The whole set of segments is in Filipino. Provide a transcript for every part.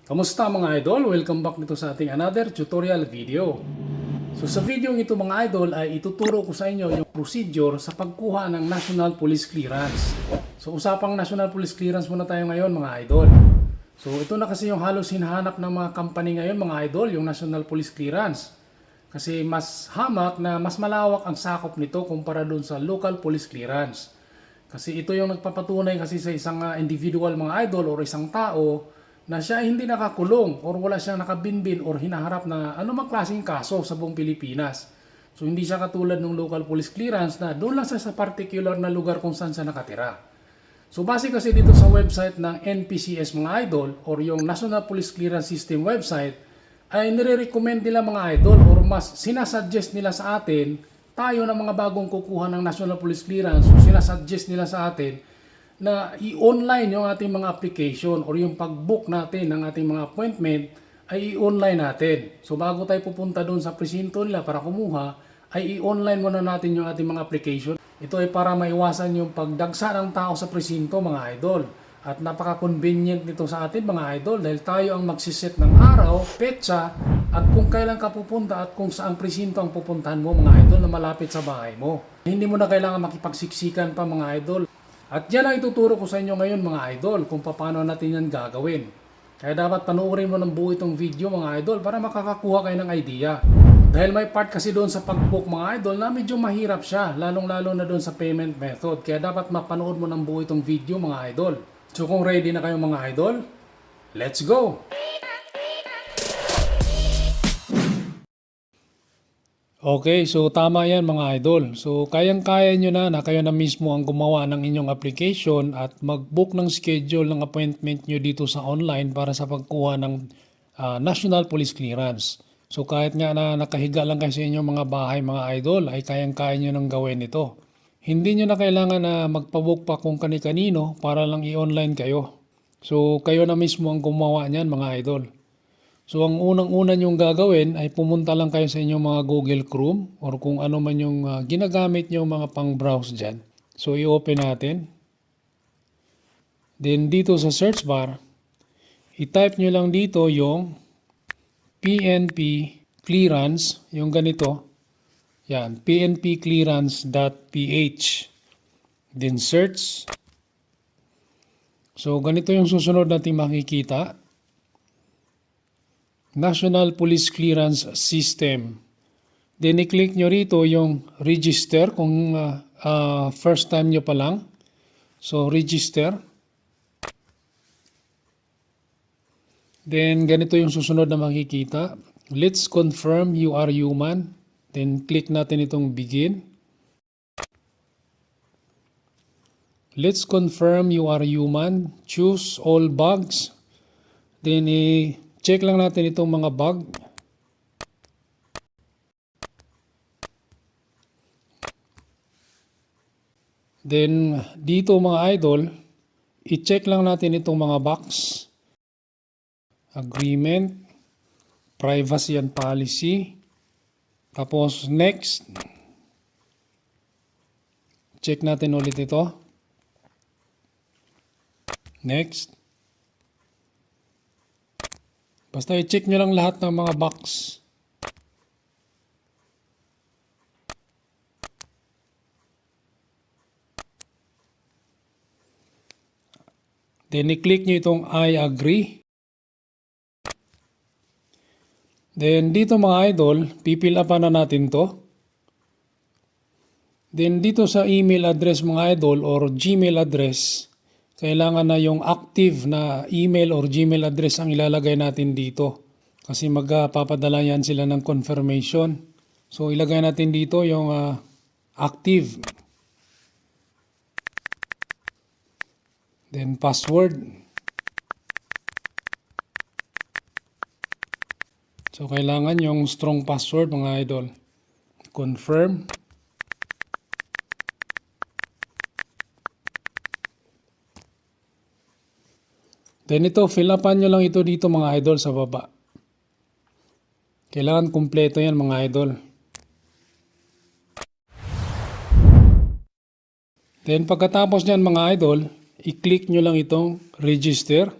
Kamusta mga idol? Welcome back nito sa ating another tutorial video. So sa video ito mga idol ay ituturo ko sa inyo yung procedure sa pagkuha ng National Police Clearance. So usapang National Police Clearance muna tayo ngayon mga idol. So ito na kasi yung halos hinahanap ng mga company ngayon mga idol, yung National Police Clearance. Kasi mas hamak na mas malawak ang sakop nito kumpara doon sa local police clearance. Kasi ito yung nagpapatunay kasi sa isang individual mga idol or isang tao na siya hindi nakakulong or wala siyang nakabinbin or hinaharap na anumang klaseng kaso sa buong Pilipinas. So hindi siya katulad ng local police clearance na doon lang sa particular na lugar kung saan siya nakatira. So base kasi dito sa website ng NPCS mga idol or yung National Police Clearance System website ay nire-recommend nila mga idol or mas sinasuggest nila sa atin tayo na mga bagong kukuha ng National Police Clearance. So sinasuggest nila sa atin na i-online yung ating mga application or yung pag-book natin ng ating mga appointment ay i-online natin. So bago tayo pupunta doon sa presinto nila para kumuha, ay i-online muna natin yung ating mga application. Ito ay para maiwasan yung pagdagsa ng tao sa presinto mga idol. At napaka-convenient nito sa atin mga idol dahil tayo ang magsiset ng araw, petsa, at kung kailan ka pupunta at kung saang presinto ang pupuntahan mo mga idol na malapit sa bahay mo. Hindi mo na kailangan makipagsiksikan pa mga idol. At yan ang ituturo ko sa inyo ngayon mga idol kung paano natin yan gagawin. Kaya dapat panoorin mo ng buo itong video mga idol para makakakuha kayo ng idea. Dahil may part kasi doon sa pag-book mga idol na medyo mahirap siya, lalong-lalo na doon sa payment method. Kaya dapat mapanood mo ng buo itong video mga idol. So kung ready na kayo mga idol, let's go! Okay, so tama yan mga idol. So kayang-kaya nyo na kayo na mismo ang gumawa ng inyong application at mag-book ng schedule ng appointment nyo dito sa online para sa pagkuha ng National Police Clearance. So kahit nga na nakahiga lang kayo sa inyong mga bahay mga idol ay kayang-kaya nyo nang gawin ito. Hindi nyo na kailangan na magpa-book pa kung kani-kanino para lang i-online kayo. So kayo na mismo ang gumawa niyan mga idol. So ang unang-una nyong gagawin ay pumunta lang kayo sa inyong mga Google Chrome or kung ano man yung ginagamit nyo mga pang-browse dyan. So i-open natin. Then dito sa search bar, i-type nyo lang dito yung PNP clearance, yung ganito. Yan, pnpclearance.ph. Then search. So ganito yung susunod natin makikita. National Police Clearance System. Then i-click nyo rito yung register kung first time nyo pa lang. So register. Then ganito yung susunod na makikita. Let's confirm you are human. Then click natin itong begin. Let's confirm you are human. Choose all bugs. Then check lang natin itong mga bug. Then dito mga idol, i-check lang natin itong mga box. Agreement, privacy and policy. Tapos next. Check natin ulit ito. Next. Basta i-check nyo lang lahat ng mga box. Then i-click nyo itong I agree. Then dito mga idol, pipil upan na natin to. Then dito sa email address mga idol or Gmail address, kailangan na yung active na email or Gmail address ang ilalagay natin dito. Kasi magpapadala yan sila ng confirmation. So ilagay natin dito yung active. Then password. So kailangan yung strong password mga idol. Confirm. Then ito, fill upan nyo lang ito dito mga idol sa baba. Kailangan kumpleto yan mga idol. Then pagkatapos nyan mga idol, i-click nyo lang itong register.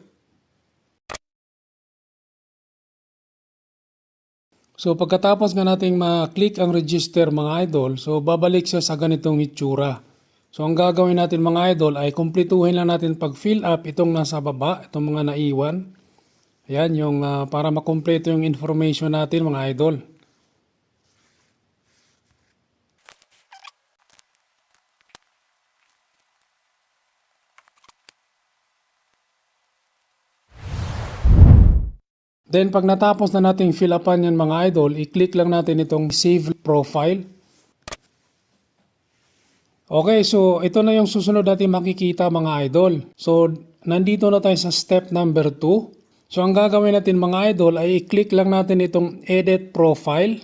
So pagkatapos nga nating ma-click ang register mga idol, so babalik siya sa ganitong itsura. So ang gagawin natin mga idol ay kumpletuhin lang natin pag-fill up itong nasa baba, itong mga naiwan. Ayan, yung para makumpleto yung information natin mga idol. Then pag natapos na nating fill upan yan mga idol, i-click lang natin itong save profile. Okay, so ito na yung susunod natin makikita mga idol. So nandito na tayo sa step number 2. So ang gagawin natin mga idol ay i-click lang natin itong edit profile.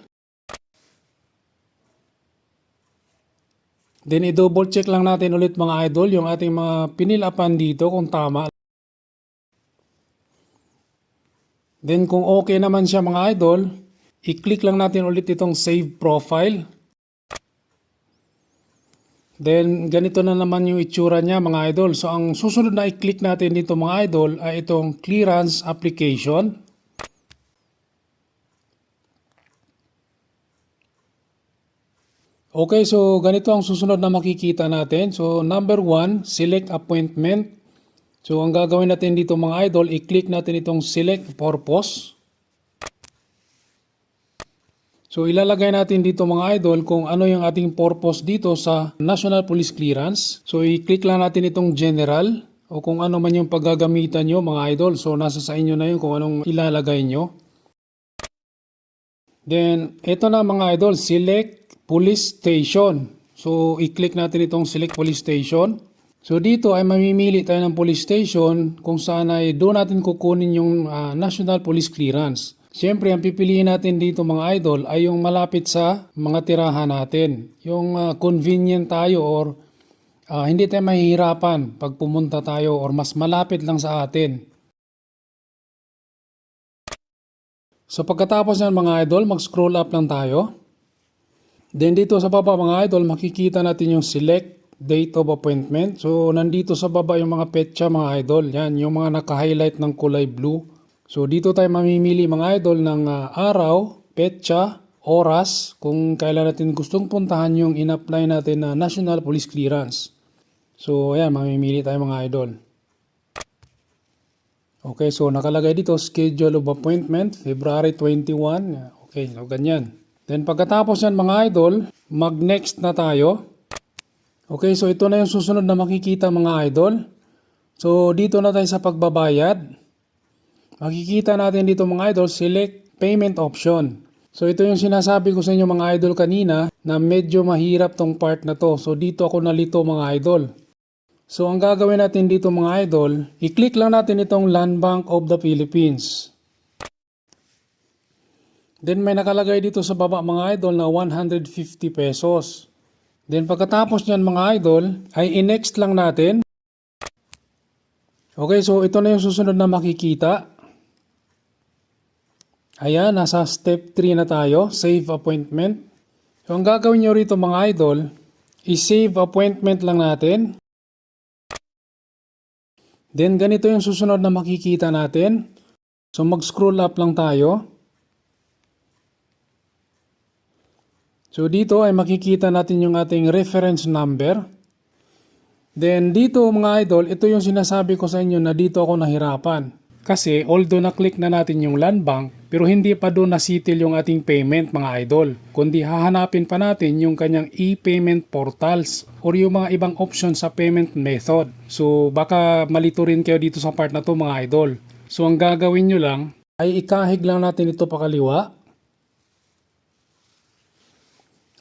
Then i-double check lang natin ulit mga idol yung ating mga pinilapan dito kung tama. Then kung okay naman siya mga idol, i-click lang natin ulit itong save profile. Then ganito na naman yung itsura niya mga idol. So ang susunod na i-click natin dito mga idol ay itong clearance application. Okay, so ganito ang susunod na makikita natin. So number 1, select appointment. So ang gagawin natin dito mga idol, i-click natin itong select purpose. So ilalagay natin dito mga idol kung ano yung ating purpose dito sa National Police Clearance. So i-click lang natin itong general o kung ano man yung paggagamitan nyo mga idol. So nasa sa inyo na yun kung anong ilalagay nyo. Then ito na mga idol, select police station. So i-click natin itong select police station. So dito ay mamimili tayo ng police station kung saan ay doon natin kukunin yung National Police Clearance. Siyempre ang pipiliin natin dito mga idol ay yung malapit sa mga tirahan natin. Yung convenient tayo or hindi tayo mahihirapan pag pumunta tayo or mas malapit lang sa atin. So pagkatapos yan mga idol, mag-scroll up lang tayo. Then dito sa baba mga idol, makikita natin yung select date of appointment. So nandito sa baba yung mga petsa mga idol. Yan, yung mga naka-highlight ng kulay blue. So dito tayo mamimili mga idol ng araw, petsa, oras kung kailan natin gustong puntahan yung in-apply natin na National Police Clearance. So ayan, mamimili tayo mga idol. Okay, so nakalagay dito schedule of appointment February 21. Okay, so ganyan. Then pagkatapos yan mga idol, mag-next na tayo. Okay, so ito na yung susunod na makikita mga idol. So dito na tayo sa pagbabayad. Makikita natin dito mga idol, select payment option. So ito yung sinasabi ko sa inyo mga idol kanina na medyo mahirap tong part na to. So dito ako nalito mga idol. So ang gagawin natin dito mga idol, i-click lang natin itong Land Bank of the Philippines. Then may nakalagay dito sa baba mga idol na 150 pesos. Then pagkatapos nyan mga idol, ay i-next lang natin. Okay, so ito na yung susunod na makikita. Ayan, nasa step 3 na tayo, save appointment. So ang gagawin nyo rito mga idol, i-save appointment lang natin. Then ganito yung susunod na makikita natin. So mag-scroll up lang tayo. So dito ay makikita natin yung ating reference number. Then dito mga idol, ito yung sinasabi ko sa inyo na dito ako nahirapan. Kasi although na-click na natin yung land bank, pero hindi pa doon nasitil yung ating payment mga idol. Kundi hahanapin pa natin yung kanyang e-payment portals or yung mga ibang options sa payment method. So baka malito rin kayo dito sa part na to mga idol. So ang gagawin nyo lang ay ikahig lang natin ito pakaliwa.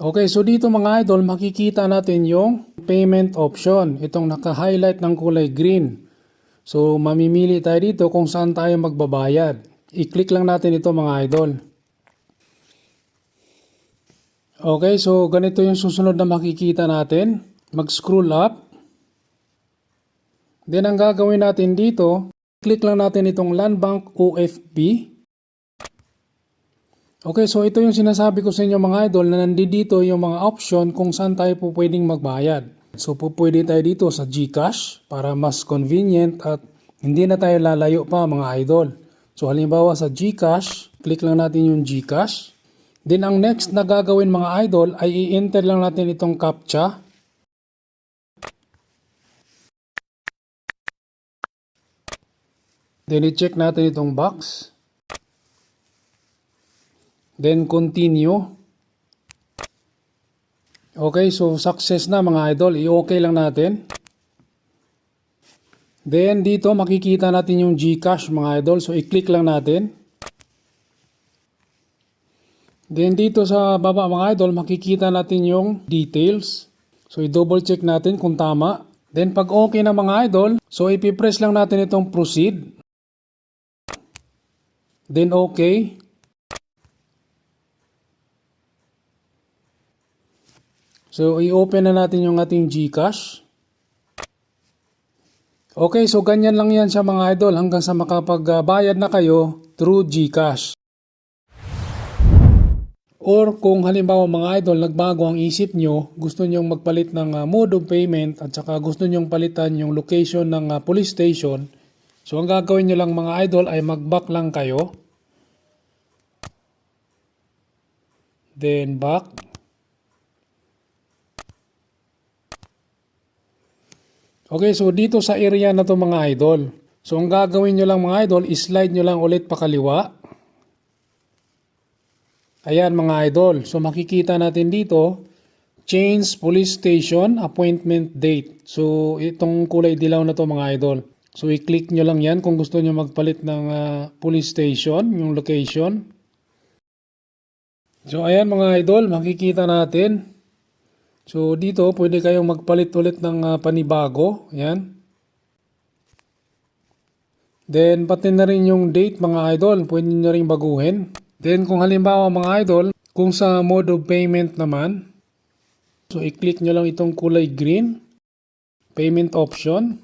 Okay, so dito mga idol, makikita natin yung payment option. Itong naka-highlight ng kulay green. So, mamimili tayo dito kung saan tayo magbabayad. I-click lang natin ito mga idol. Okay, so ganito yung susunod na makikita natin. Mag-scroll up. Then, ang gagawin natin dito, click lang natin itong Land Bank OFP. Okay, so ito yung sinasabi ko sa inyo mga idol na nandito yung mga option kung saan tayo po pwedeng magbayad. So po pwede tayo dito sa GCash para mas convenient at hindi na tayo lalayo pa mga idol. So halimbawa sa GCash, click lang natin yung GCash. Then ang next na gagawin mga idol ay i-enter lang natin itong CAPTCHA. Then i-check natin itong box. Then continue. Okay, so success na mga idol. I-okay lang natin. Then dito makikita natin yung GCash mga idol. So i-click lang natin. Then dito sa baba mga idol makikita natin yung details. So i-double check natin kung tama. Then pag okay na mga idol, so ipipress lang natin itong proceed. Then okay. So i-open na natin yung ating GCash. Okay, so ganyan lang yan siya mga idol hanggang sa makapagbayad na kayo through GCash. Or kung halimbawa mga idol nagbago ang isip nyo, gusto nyong magpalit ng mode of payment at saka gusto nyong palitan yung location ng police station, so ang gagawin nyo lang mga idol ay mag-back lang kayo. Then back. Okay, so dito sa area na to mga idol, so ang gagawin nyo lang mga idol, slide nyo lang ulit pakaliwa. Ayan mga idol, so makikita natin dito, change police station appointment date. So itong kulay dilaw na to mga idol. So i-click nyo lang yan kung gusto nyo magpalit ng police station, yung location. So ayan mga idol, makikita natin. So dito pwede kayong magpalit ulit ng panibago. Ayan. Then pati na rin yung date mga idol, pwede nyo rin baguhin. Then kung halimbawa mga idol, kung sa mode of payment naman, so i-click nyo lang itong kulay green, payment option.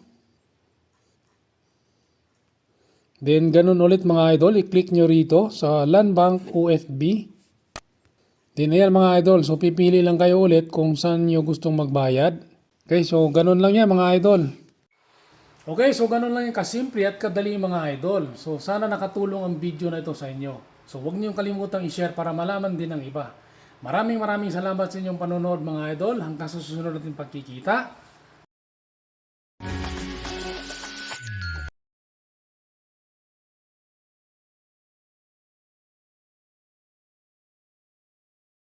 Then ganun ulit mga idol, i-click nyo rito sa Land Bank OFB. Then ayan mga idol, so pipili lang kayo ulit kung saan nyo gustong magbayad. Okay, so ganun lang yan mga idol. Okay, so ganun lang yung kasimple at kadali mga idol. So sana nakatulong ang video na ito sa inyo. So huwag niyong kalimutang i-share para malaman din ng iba. Maraming salamat sa inyong panonood mga idol. Hanggang sa susunod natin pagkikita.